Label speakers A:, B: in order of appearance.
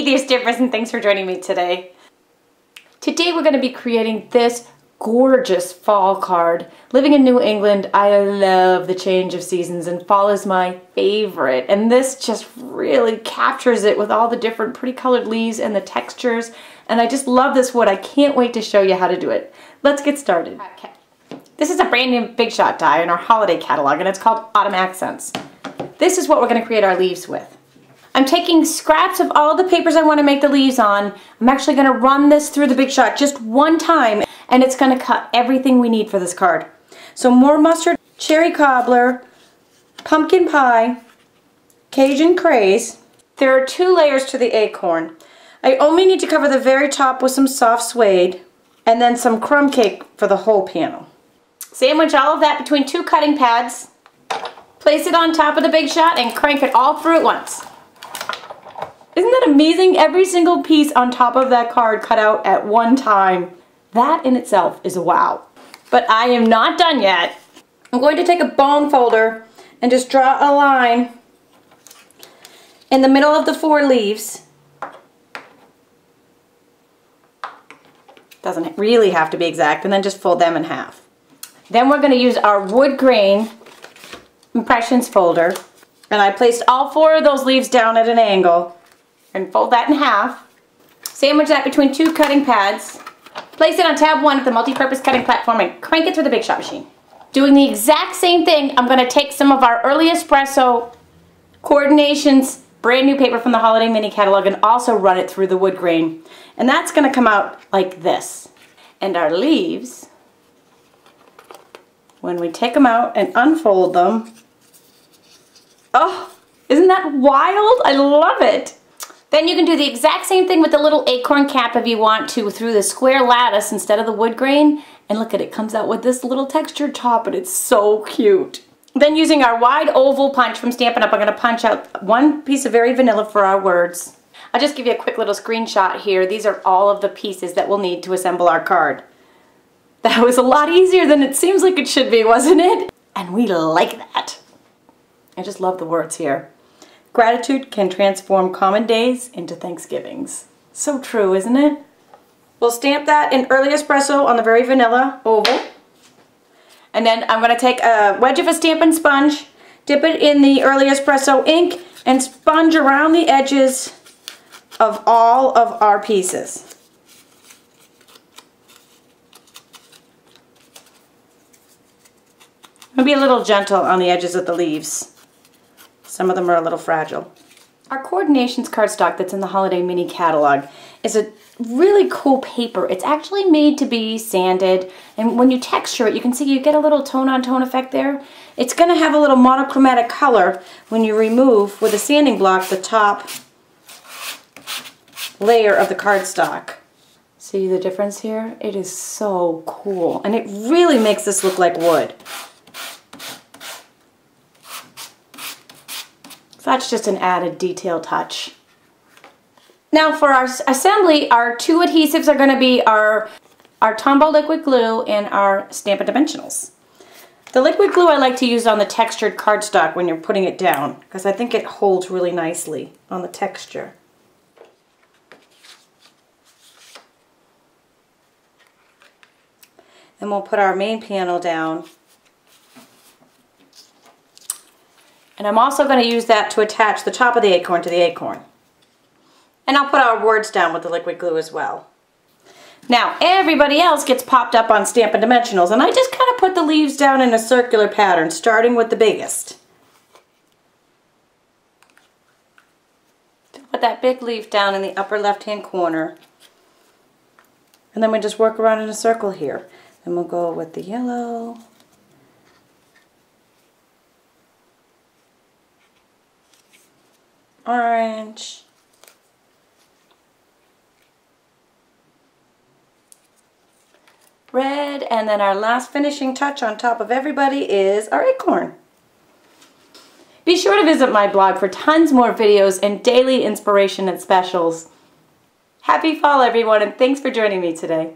A: Hey, dear Stampers, and thanks for joining me today. Today we're going to be creating this gorgeous fall card. Living in New England, I love the change of seasons, and fall is my favorite. And this just really captures it with all the different pretty colored leaves and the textures. And I just love this wood. I can't wait to show you how to do it. Let's get started. Okay. This is a brand new Big Shot die in our holiday catalog, and it's called Autumn Accents. This is what we're going to create our leaves with. I'm taking scraps of all the papers I want to make the leaves on. I'm actually going to run this through the Big Shot just one time, and it's going to cut everything we need for this card. So more mustard, cherry cobbler, pumpkin pie, Cajun craze. There are 2 layers to the acorn. I only need to cover the very top with some soft suede and then some crumb cake for the whole panel. Sandwich all of that between 2 cutting pads. Place it on top of the Big Shot and crank it all through at once. Isn't that amazing? Every single piece on top of that card cut out at one time. That in itself is a wow. But I am not done yet. I'm going to take a bone folder and just draw a line in the middle of the 4 leaves. Doesn't really have to be exact, and then just fold them in half. Then we're going to use our wood grain impressions folder, and I placed all 4 of those leaves down at an angle. And fold that in half. Sandwich that between 2 cutting pads. Place it on tab 1 of the multi-purpose cutting platform and crank it through the Big Shot machine. Doing the exact same thing, I'm going to take some of our early espresso coordinations, brand new paper from the holiday mini catalog, and also run it through the wood grain. And that's going to come out like this. And our leaves, when we take them out and unfold them, oh, isn't that wild? I love it. Then you can do the exact same thing with the little acorn cap if you want to, through the square lattice instead of the wood grain. And look at it, comes out with this little textured top, and it's so cute. Then using our wide oval punch from Stampin' Up, I'm going to punch out 1 piece of very vanilla for our words. I'll just give you a quick little screenshot here. These are all of the pieces that we'll need to assemble our card. That was a lot easier than it seems like it should be, wasn't it? And we like that. I just love the words here. Gratitude can transform common days into Thanksgivings. So true, isn't it? We'll stamp that in early espresso on the very vanilla oval. And then I'm going to take a wedge of a Stampin' sponge, dip it in the early espresso ink, and sponge around the edges of all of our pieces. I'll be a little gentle on the edges of the leaves. Some of them are a little fragile. Our coordinations cardstock that's in the holiday mini catalog is a really cool paper. It's actually made to be sanded, and when you texture it, you can see you get a little tone-on-tone effect there. It's going to have a little monochromatic color when you remove, with a sanding block, the top layer of the cardstock. See the difference here? It is so cool, and it really makes this look like wood. That's just an added detail touch. Now for our assembly, our 2 adhesives are going to be our Tombow liquid glue and our Stampin' Dimensionals. The liquid glue I like to use on the textured cardstock when you're putting it down, because I think it holds really nicely on the texture. Then we'll put our main panel down. And I'm also going to use that to attach the top of the acorn to the acorn. And I'll put our words down with the liquid glue as well. Now, everybody else gets popped up on Stampin' Dimensionals, and I just kind of put the leaves down in a circular pattern, starting with the biggest. Put that big leaf down in the upper left-hand corner. And then we just work around in a circle here. Then we'll go with the yellow. Orange, red, and then our last finishing touch on top of everybody is our acorn. Be sure to visit my blog for tons more videos and daily inspiration and specials. Happy fall, everyone, and thanks for joining me today.